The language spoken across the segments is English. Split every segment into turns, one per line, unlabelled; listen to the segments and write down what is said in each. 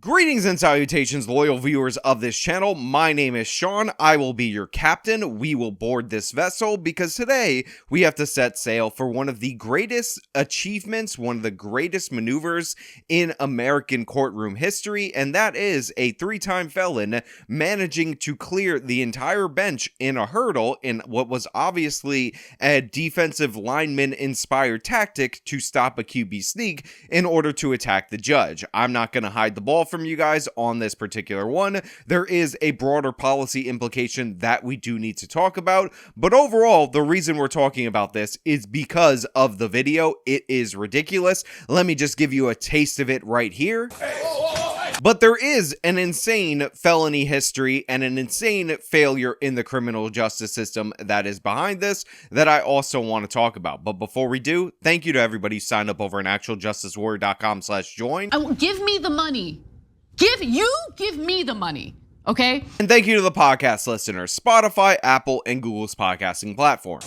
Greetings and salutations, loyal viewers of this channel. My name is Sean. I will be your captain. We will board this vessel because today we have to set sail for one of the greatest achievements, one of the greatest maneuvers in American courtroom history, and that is a three-time felon managing to clear the entire bench in a hurdle in what was obviously a defensive lineman-inspired tactic to stop a QB sneak in order to attack the judge. I'm not going to hide the ball from you guys on this particular one. There is a broader policy implication that we do need to talk about, but overall, the reason we're talking about this is because of the video. It is ridiculous. Let me just give you a taste of it right here. But there is an insane felony history and an insane failure in the criminal justice system that is behind this that I also want to talk about. But before we do, thank you to everybody who signed up over at actualjusticewarrior.com/join.
Give me the money. Give me the money, okay?
And thank you to the podcast listeners, Spotify, Apple, and Google's podcasting platform.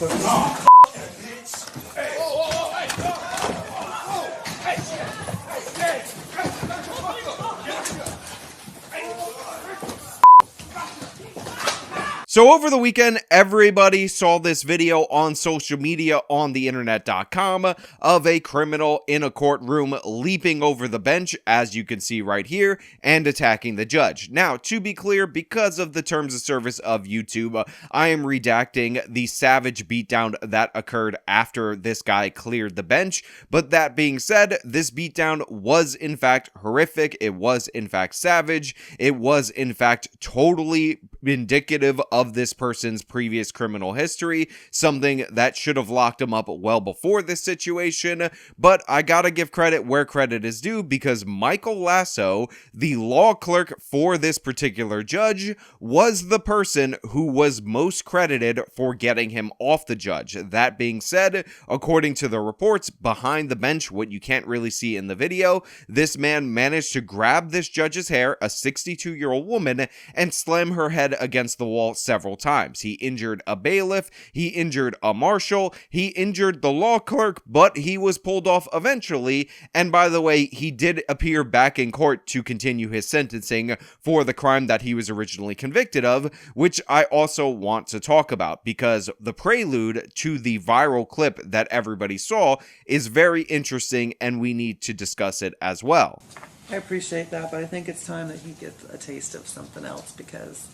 So over the weekend, everybody saw this video on social media on the internet.com of a criminal in a courtroom leaping over the bench, as you can see right here, and attacking the judge. Now, to be clear, because of the terms of service of YouTube, I am redacting the savage beatdown that occurred after this guy cleared the bench. But that being said, this beatdown was in fact horrific. It was in fact savage. It was in fact totally indicative of this person's previous criminal history, something that should have locked him up well before this situation. But I gotta give credit where credit is due, because Michael Lasso, the law clerk for this particular judge, was the person who was most credited for getting him off the judge. That being said, according to the reports behind the bench, what you can't really see in the video, this man managed to grab this judge's hair, a 62-year-old woman, and slam her head against the wall several times. He injured a bailiff, he injured a marshal, he injured the law clerk, but he was pulled off eventually. And by the way, he did appear back in court to continue his sentencing for the crime that he was originally convicted of, which I also want to talk about, because the prelude to the viral clip that everybody saw is very interesting and we need to discuss it as well.
I appreciate that, but I think it's time that he gets a taste of something else, because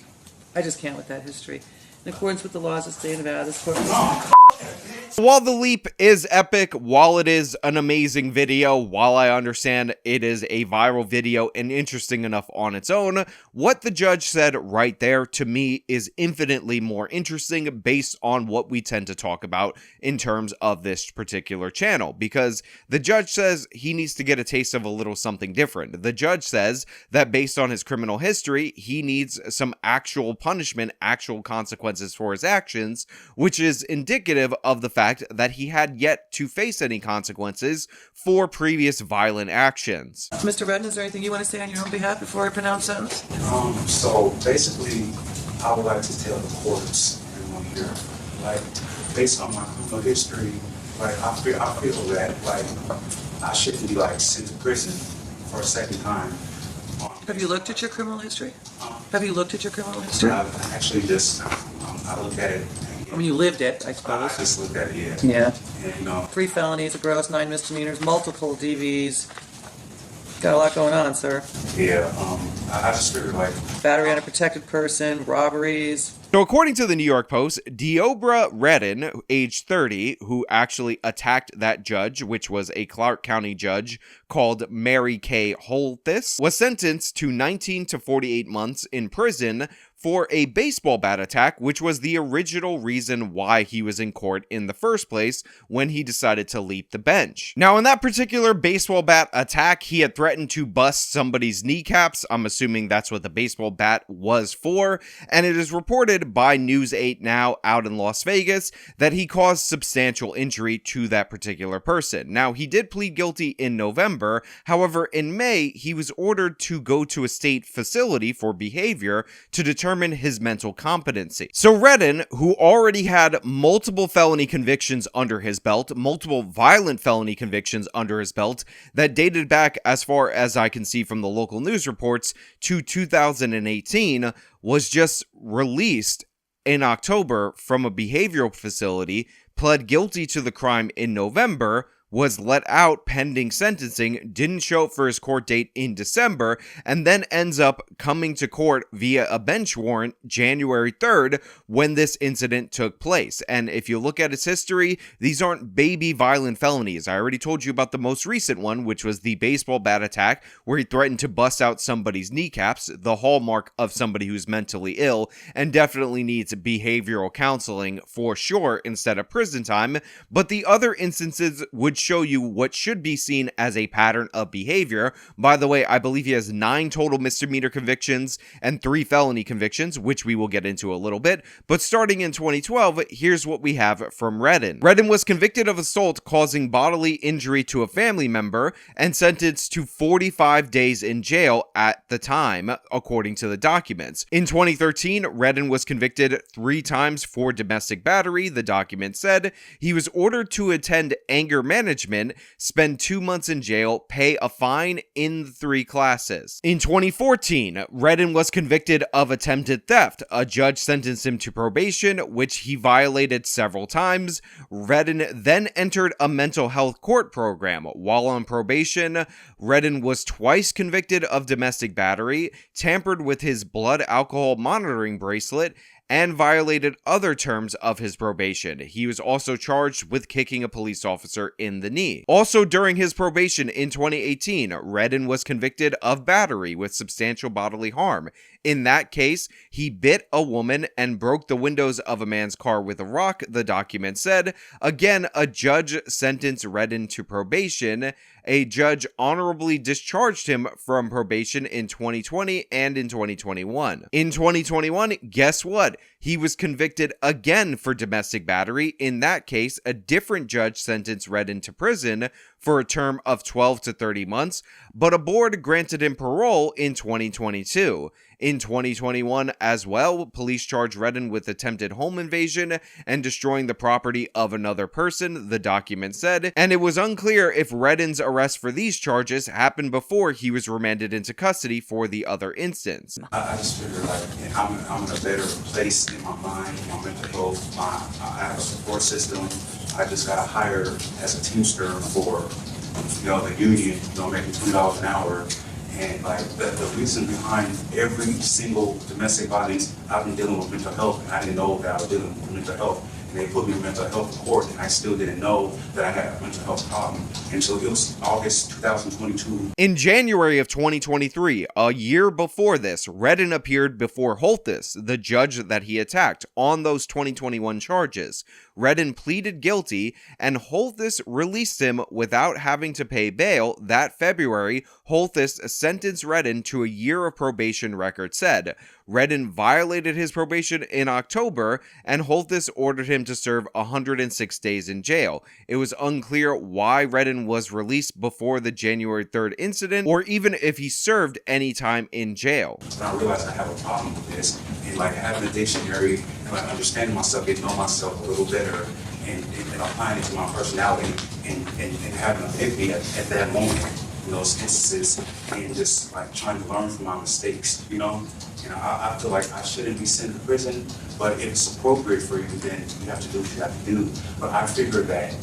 I just can't with that history. In accordance with the laws of the state of Nevada, this court...
While the leap is epic, while it is an amazing video, while I understand it is a viral video and interesting enough on its own, what the judge said right there to me is infinitely more interesting based on what we tend to talk about in terms of this particular channel, because the judge says he needs to get a taste of a little something different. The judge says that based on his criminal history, he needs some actual punishment, actual consequences for his actions, which is indicative of the fact that he had yet to face any consequences for previous violent actions.
Mr. Redden, is there anything you want to say on your own behalf before I pronounce sentence?
So basically, I would like to tell the courts everyone here, like, based on my criminal history, like, I feel that, like, I shouldn't be, like, sent to prison for a second time.
Have you looked at your criminal history? Have you looked at your criminal history?
I actually just, I looked at it.
I mean, you lived it, I
I
suppose.
just looked at it,
Yeah.
And, you know,
3 felonies, a gross, 9 misdemeanors, multiple DVs. Got a lot going on, sir.
yeah, I just figured, like,
Battery on a protected person, robberies.
So according to the New York Post, Deobra Redden, age 30, who actually attacked that judge, which was a Clark County judge called Mary Kay Holthus, was sentenced to 19 to 48 months in prison for a baseball bat attack, which was the original reason why he was in court in the first place when he decided to leap the bench. Now, in that particular baseball bat attack, he had threatened to bust somebody's kneecaps. I'm assuming that's what the baseball bat was for, and it is reported reported by News 8 Now out in Las Vegas that he caused substantial injury to that particular person. Now, he did plead guilty in November. However, in May, he was ordered to go to a state facility for behavior to determine his mental competency. So Redden, who already had multiple felony convictions under his belt, multiple violent felony convictions under his belt that dated back, as far as I can see from the local news reports, to 2018, was just released in October from a behavioral facility, pled guilty to the crime in November, was let out pending sentencing, didn't show up for his court date in December, and then ends up coming to court via a bench warrant January 3rd when this incident took place. And if you look at his history, these aren't baby violent felonies. I already told you about the most recent one, which was the baseball bat attack, where he threatened to bust out somebody's kneecaps, the hallmark of somebody who's mentally ill, and definitely needs behavioral counseling for sure instead of prison time. But the other instances would show you what should be seen as a pattern of behavior. By the way, I believe he has 9 total misdemeanor convictions and 3 felony convictions, which we will get into a little bit. But starting in 2012, here's what we have from Redden. Redden was convicted of assault causing bodily injury to a family member and sentenced to 45 days in jail at the time, according to the documents. In 2013, Redden was convicted 3 times for domestic battery. The document said he was ordered to attend anger management, spend 2 months in jail, pay a fine in the 3 classes. In 2014, Redden was convicted of attempted theft. A judge sentenced him to probation, which he violated several times. Redden then entered a mental health court program. While on probation, Redden was twice convicted of domestic battery, tampered with his blood alcohol monitoring bracelet, and violated other terms of his probation. He was also charged with kicking a police officer in the knee. Also during his probation in 2018, Redden was convicted of battery with substantial bodily harm. In that case, he bit a woman and broke the windows of a man's car with a rock, the document said. Again, a judge sentenced Redden to probation. A judge honorably discharged him from probation in 2020 and in 2021. In 2021, guess what? He was convicted again for domestic battery. In that case, a different judge sentenced Redden to prison for a term of 12 to 30 months, but a board granted him parole in 2022. In 2021 as well, police charged Redden with attempted home invasion and destroying the property of another person, the document said, and it was unclear if Redden's arrest for these charges happened before he was remanded into custody for the other instance.
I just figure like I'm in a better place in my mind, my mental health. I have a support system. I just got hired as a teamster for, the union, making $20 an hour. And like the reason behind every single domestic violence, I've been dealing with mental health, and I didn't know that I was dealing with mental health. And they put me in mental health court, and I still didn't know that I had a mental health problem until it was August 2022.
In January of 2023, a year before this, Redden appeared before Holthus, the judge that he attacked, on those 2021 charges. Redden pleaded guilty, and Holthus released him without having to pay bail. That February, Holthus sentenced Redden to a year of probation, record said. Redden violated his probation in October, and Holthus ordered him to serve 106 days in jail. It was unclear why Redden was released before the January 3rd incident, or even if he served any time in jail.
I realized I have a problem with this, and like having a dictionary and like understanding myself, getting to know myself a little better, and applying it to my personality, and having an epiphany at that moment in those instances, and just like trying to learn from my mistakes, And I feel like I shouldn't be sent to prison, but if it's appropriate for you, then you have to do what you have to do. But I figured that,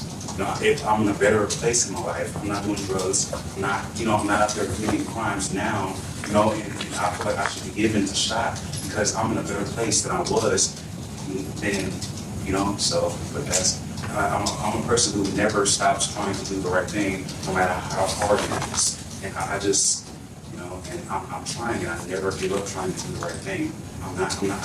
if I'm in a better place in my life, I'm not doing drugs, I'm not out there committing crimes now, and I feel like I should be given a shot because I'm in a better place than I was then, but I'm a person who never stops trying to do the right thing, no matter how hard it is. And I just, and I'm trying, and I never give up trying to do the right thing. I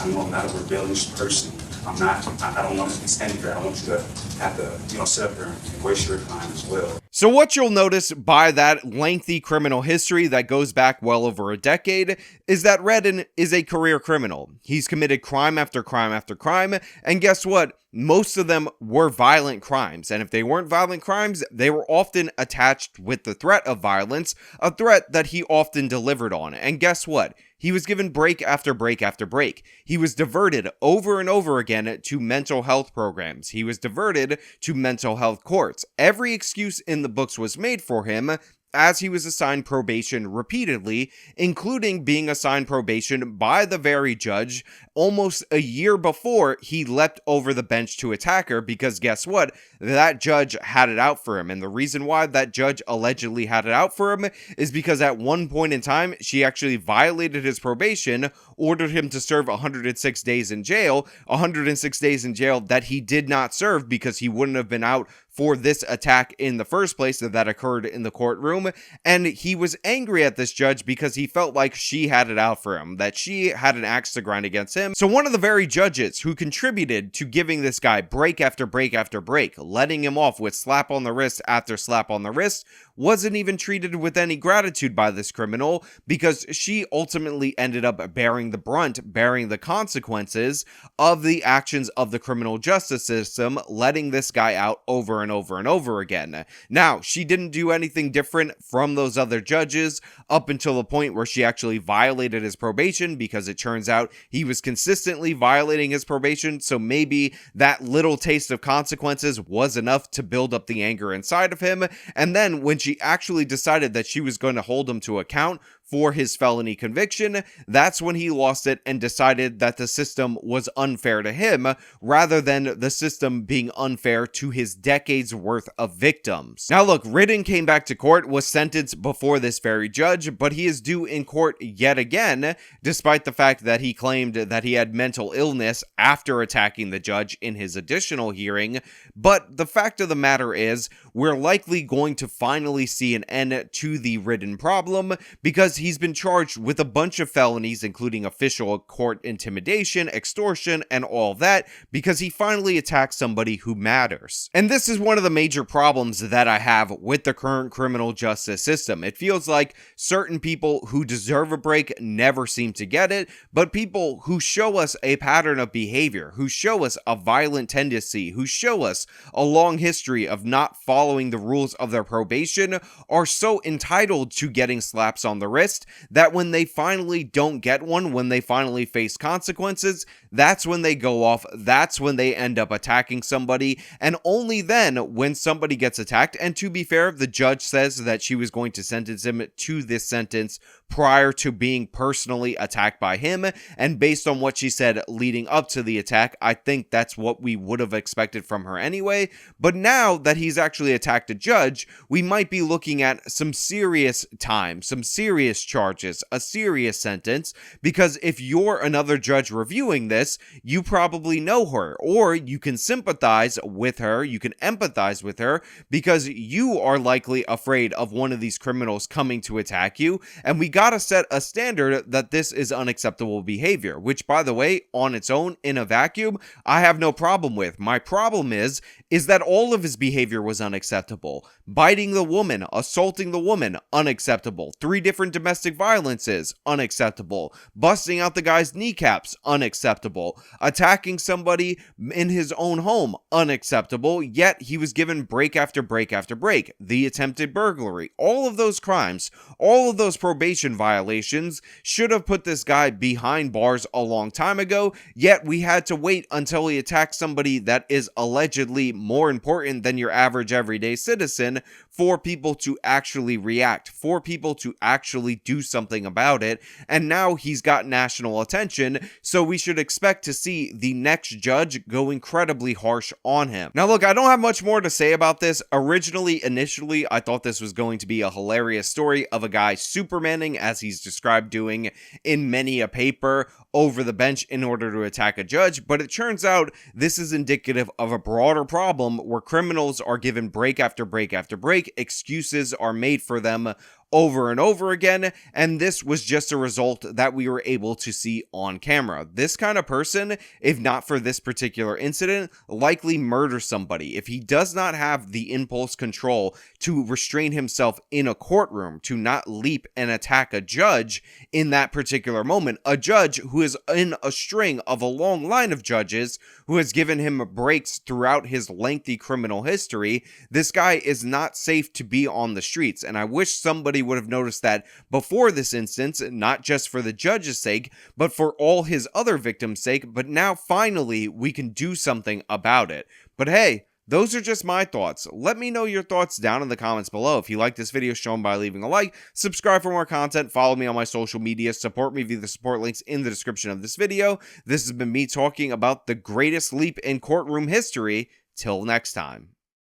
know I'm not a rebellious person. I don't want to be standing here. I don't want you to have to, sit up here and waste your time as well.
So what you'll notice by that lengthy criminal history that goes back well over a decade is that Redden is a career criminal. He's committed crime after crime after crime, and guess what? Most of them were violent crimes, and if they weren't violent crimes, they were often attached with the threat of violence, a threat that he often delivered on. And guess what? He was given break after break after break. He was diverted over and over again to mental health programs. He was diverted to mental health courts. Every excuse in the books was made for him, as he was assigned probation repeatedly, including being assigned probation by the very judge almost a year before he leapt over the bench to attack her, because guess what? That judge had it out for him. And the reason why that judge allegedly had it out for him is because at one point in time, she actually violated his probation, ordered him to serve 106 days in jail, 106 days in jail that he did not serve because he wouldn't have been out for this attack in the first place that occurred in the courtroom. And he was angry at this judge because he felt like she had it out for him, that she had an axe to grind against him. So one of the very judges who contributed to giving this guy break after break after break, letting him off with slap on the wrist after slap on the wrist, wasn't even treated with any gratitude by this criminal, because she ultimately ended up bearing the brunt, bearing the consequences of the actions of the criminal justice system, letting this guy out over and over and over again. Now, she didn't do anything different from those other judges up until the point where she actually violated his probation, because it turns out he was consistently violating his probation, so maybe that little taste of consequences was enough to build up the anger inside of him. And then when she actually decided that she was going to hold him to account for his felony conviction, that's when he lost it and decided that the system was unfair to him, rather than the system being unfair to his decades worth of victims. Now look, Ridden came back to court, was sentenced before this very judge, but he is due in court yet again, despite the fact that he claimed that he had mental illness after attacking the judge in his additional hearing. But the fact of the matter is, we're likely going to finally see an end to the Ridden problem, because he's been charged with a bunch of felonies, including official court intimidation, extortion, and all that, because he finally attacked somebody who matters. And this is one of the major problems that I have with the current criminal justice system. It feels like certain people who deserve a break never seem to get it, but people who show us a pattern of behavior, who show us a violent tendency, who show us a long history of not following the rules of their probation, are so entitled to getting slaps on the wrist that when they finally don't get one, when they finally face consequences, that's when they go off, that's when they end up attacking somebody, and only then when somebody gets attacked. And to be fair, the judge says that she was going to sentence him to this sentence prior to being personally attacked by him, and based on what she said leading up to the attack, I think that's what we would have expected from her anyway. But now that he's actually attacked a judge, we might be looking at some serious time, some serious charges, a serious sentence, because if you're another judge reviewing this, you probably know her, or you can sympathize with her, you can empathize with her, because you are likely afraid of one of these criminals coming to attack you, and we gotta set a standard that this is unacceptable behavior, which, by the way, on its own, in a vacuum, I have no problem with. My problem is that all of his behavior was unacceptable. Biting the woman, assaulting the woman, unacceptable. 3 different domestic violences, unacceptable. Busting out the guy's kneecaps, unacceptable. Attacking somebody in his own home, unacceptable, yet he was given break after break after break. The attempted burglary, all of those crimes, all of those probation violations should have put this guy behind bars a long time ago, yet we had to wait until he attacked somebody that is allegedly more important than your average everyday citizen for people to actually react, for people to actually do something about it. And now he's got national attention, so we should expect to see the next judge go incredibly harsh on him. Now look, I don't have much more to say about this. Initially, I thought this was going to be a hilarious story of a guy supermaning, as he's described doing in many a paper, over the bench in order to attack a judge, but it turns out this is indicative of a broader problem where criminals are given break after break after break, excuses are made for them over and over again, and this was just a result that we were able to see on camera. This kind of person, if not for this particular incident, likely murders somebody. If he does not have the impulse control to restrain himself in a courtroom, to not leap and attack a judge in that particular moment, a judge who is in a string of a long line of judges who has given him breaks throughout his lengthy criminal history, this guy is not safe to be on the streets. And I wish somebody would have noticed that before this instance, not just for the judge's sake, but for all his other victims' sake. But now finally we can do something about it. But hey, those are just my thoughts. Let me know your thoughts down in the comments below. If you like this video, show them by leaving a like, subscribe for more content, follow me on my social media, support me via the support links in the description of this video. This has been me talking about the greatest leap in courtroom history. Till next time.